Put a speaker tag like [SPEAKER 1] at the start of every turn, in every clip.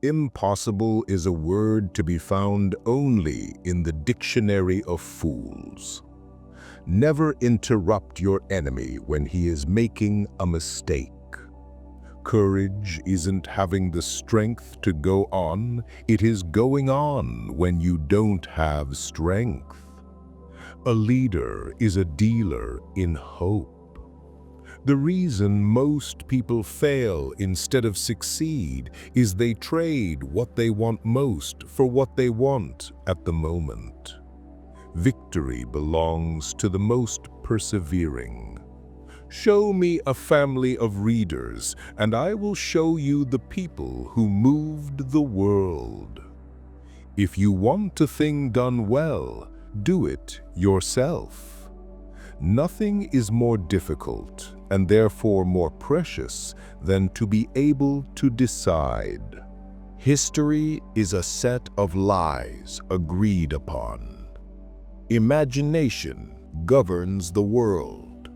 [SPEAKER 1] Impossible is a word to be found only in the dictionary of fools. Never interrupt your enemy when he is making a mistake. Courage isn't having the strength to go on, it is going on when you don't have strength. A leader is a dealer in hope. The reason most people fail instead of succeed is they trade what they want most for what they want at the moment. Victory belongs to the most persevering. Show me a family of readers, and I will show you the people who moved the world. If you want a thing done well, do it yourself. Nothing is more difficult and therefore more precious than to be able to decide. History is a set of lies agreed upon. Imagination governs the world.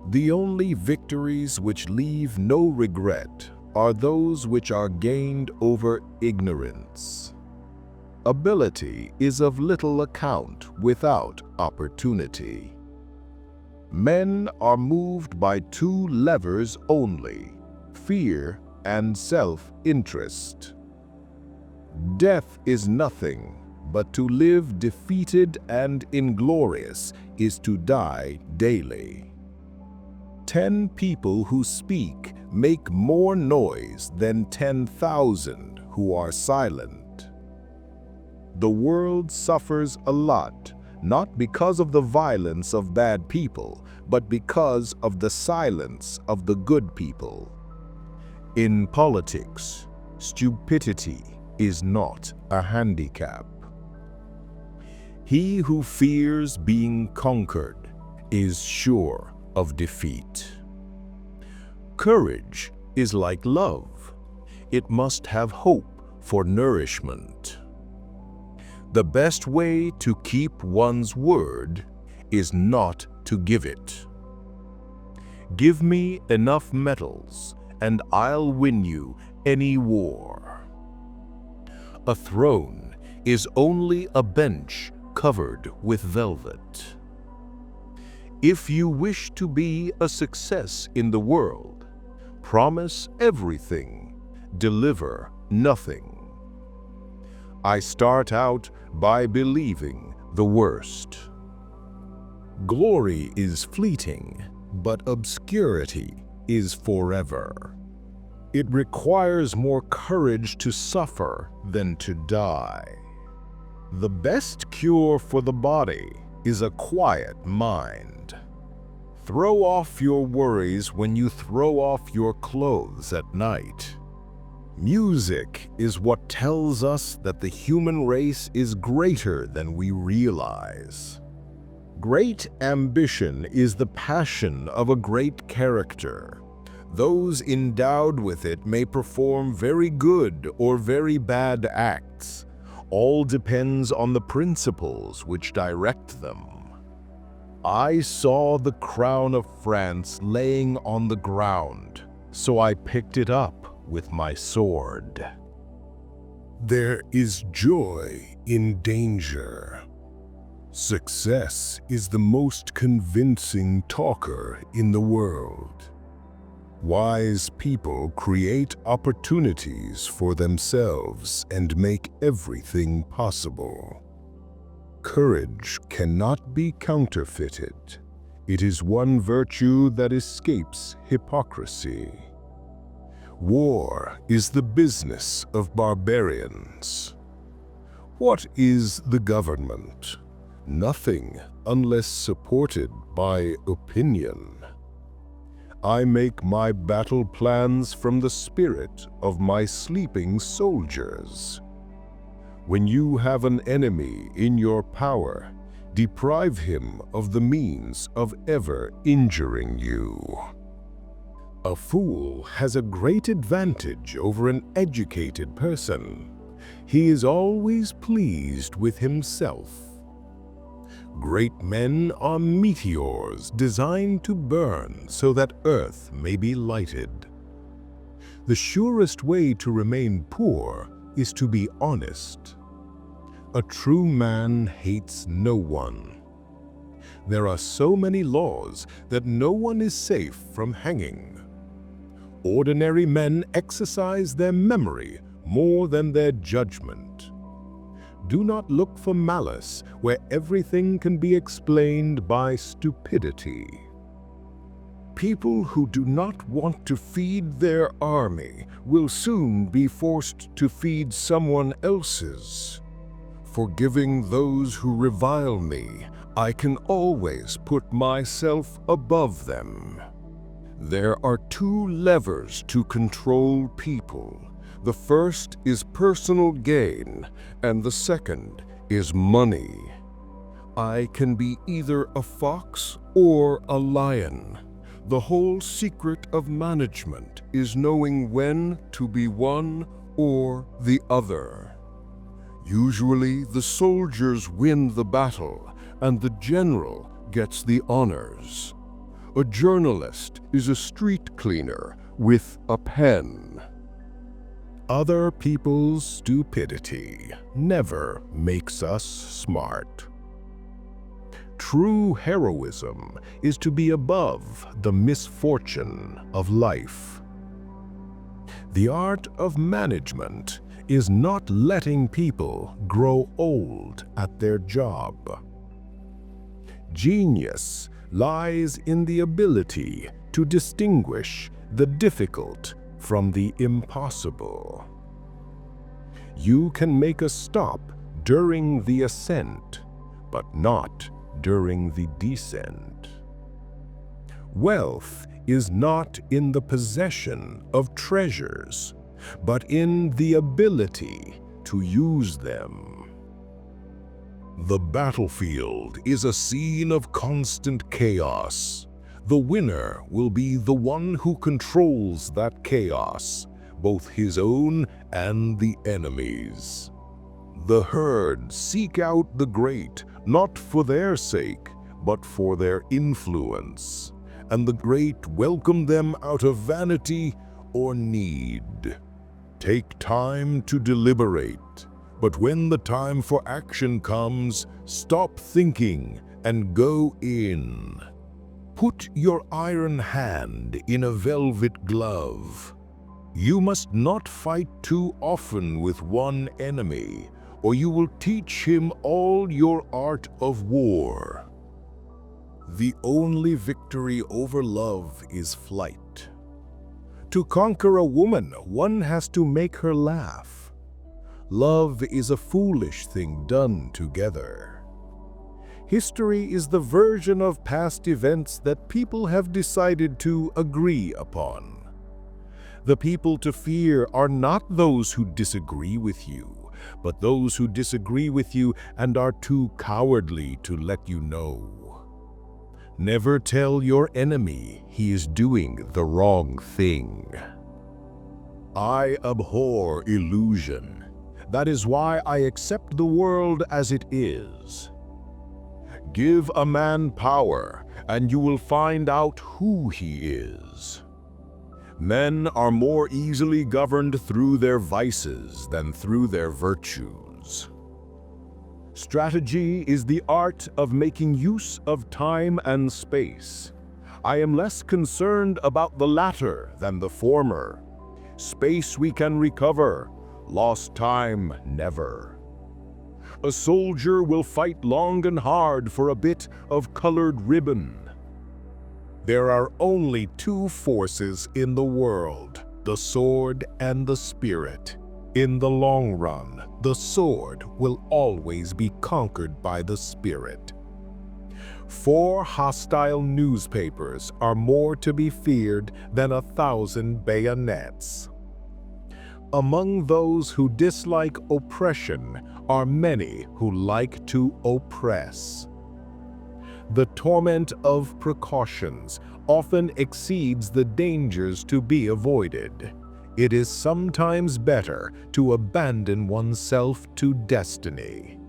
[SPEAKER 1] The only victories which leave no regret are those which are gained over ignorance. Ability is of little account without opportunity. Men are moved by two levers only, fear and self-interest. Death is nothing, but to live defeated and inglorious is to die daily. 10 people who speak make more noise than 10,000 who are silent. The world suffers a lot, not because of the violence of bad people, but because of the silence of the good people. In politics, stupidity is not a handicap. He who fears being conquered is sure of defeat. Courage is like love. It must have hope for nourishment. The best way to keep one's word is not to give it. Give me enough metals, and I'll win you any war. A throne is only a bench covered with velvet. If you wish to be a success in the world, promise everything, deliver nothing. I start out by believing the worst. Glory is fleeting, but obscurity is forever. It requires more courage to suffer than to die. The best cure for the body is a quiet mind. Throw off your worries when you throw off your clothes at night. Music is what tells us that the human race is greater than we realize. Great ambition is the passion of a great character. Those endowed with it may perform very good or very bad acts. All depends on the principles which direct them. I saw the crown of France laying on the ground, so I picked it up with my sword. There is joy in danger. Success is the most convincing talker in the world. Wise people create opportunities for themselves and make everything possible. Courage cannot be counterfeited. It is one virtue that escapes hypocrisy. War is the business of barbarians. What is the government? Nothing unless supported by opinion. I make my battle plans from the spirit of my sleeping soldiers. When you have an enemy in your power, deprive him of the means of ever injuring you. A fool has a great advantage over an educated person. He is always pleased with himself. Great men are meteors designed to burn so that earth may be lighted. The surest way to remain poor is to be honest. A true man hates no one. There are so many laws that no one is safe from hanging. Ordinary men exercise their memory more than their judgment. Do not look for malice where everything can be explained by stupidity. People who do not want to feed their army will soon be forced to feed someone else's. Forgiving those who revile me, I can always put myself above them. There are two levers to control people. The first is personal gain, and the second is money. I can be either a fox or a lion. The whole secret of management is knowing when to be one or the other. Usually, the soldiers win the battle, and the general gets the honors. A journalist is a street cleaner with a pen. Other people's stupidity never makes us smart. True heroism is to be above the misfortune of life. The art of management is not letting people grow old at their job. Genius lies in the ability to distinguish the difficult from the impossible. You can make a stop during the ascent, but not during the descent. Wealth is not in the possession of treasures, but in the ability to use them. The battlefield is a scene of constant chaos. The winner will be the one who controls that chaos, both his own and the enemy's. The herd seek out the great, not for their sake, but for their influence, and the great welcome them out of vanity or need. Take time to deliberate, but when the time for action comes, stop thinking and go in. Put your iron hand in a velvet glove. You must not fight too often with one enemy, or you will teach him all your art of war. The only victory over love is flight. To conquer a woman, one has to make her laugh. Love is a foolish thing done together. History is the version of past events that people have decided to agree upon. The people to fear are not those who disagree with you, but those who disagree with you and are too cowardly to let you know. Never tell your enemy he is doing the wrong thing. I abhor illusion. That is why I accept the world as it is. Give a man power, and you will find out who he is. Men are more easily governed through their vices than through their virtues. Strategy is the art of making use of time and space. I am less concerned about the latter than the former. Space we can recover, lost time never. A soldier will fight long and hard for a bit of colored ribbon. There are only two forces in the world, the sword and the spirit. In the long run, the sword will always be conquered by the spirit. 4 hostile newspapers are more to be feared than 1,000 bayonets. Among those who dislike oppression are many who like to oppress. The torment of precautions often exceeds the dangers to be avoided. It is sometimes better to abandon oneself to destiny.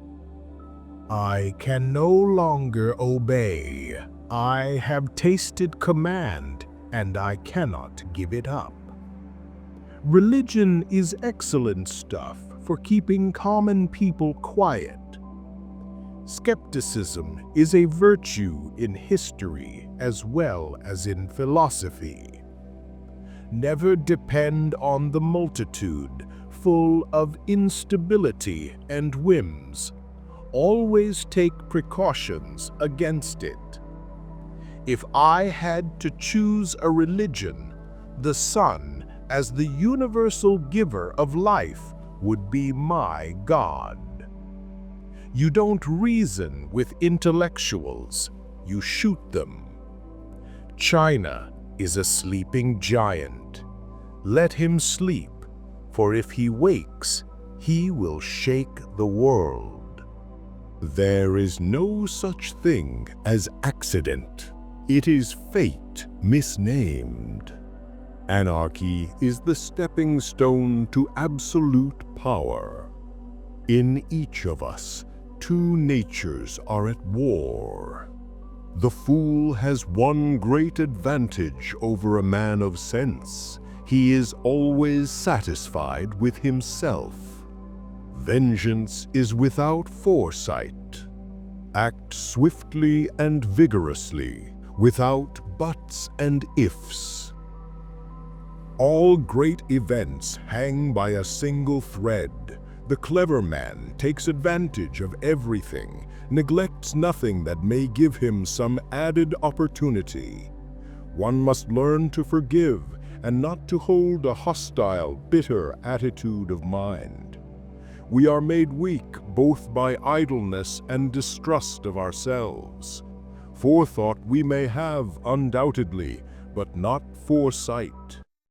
[SPEAKER 1] I can no longer obey. I have tasted command, and I cannot give it up. Religion is excellent stuff for keeping common people quiet. Skepticism is a virtue in history as well as in philosophy. Never depend on the multitude, full of instability and whims. Always take precautions against it. If I had to choose a religion, the sun, as the universal giver of life, would be my God. You don't reason with intellectuals, you shoot them. China is a sleeping giant. Let him sleep, for if he wakes, he will shake the world. There is no such thing as accident. It is fate misnamed. Anarchy is the stepping stone to absolute power. In each of us, two natures are at war. The fool has one great advantage over a man of sense. He is always satisfied with himself. Vengeance is without foresight. Act swiftly and vigorously, without buts and ifs. All great events hang by a single thread. The clever man takes advantage of everything, neglects nothing that may give him some added opportunity. One must learn to forgive and not to hold a hostile, bitter attitude of mind. We are made weak both by idleness and distrust of ourselves. Forethought we may have, undoubtedly, but not foresight.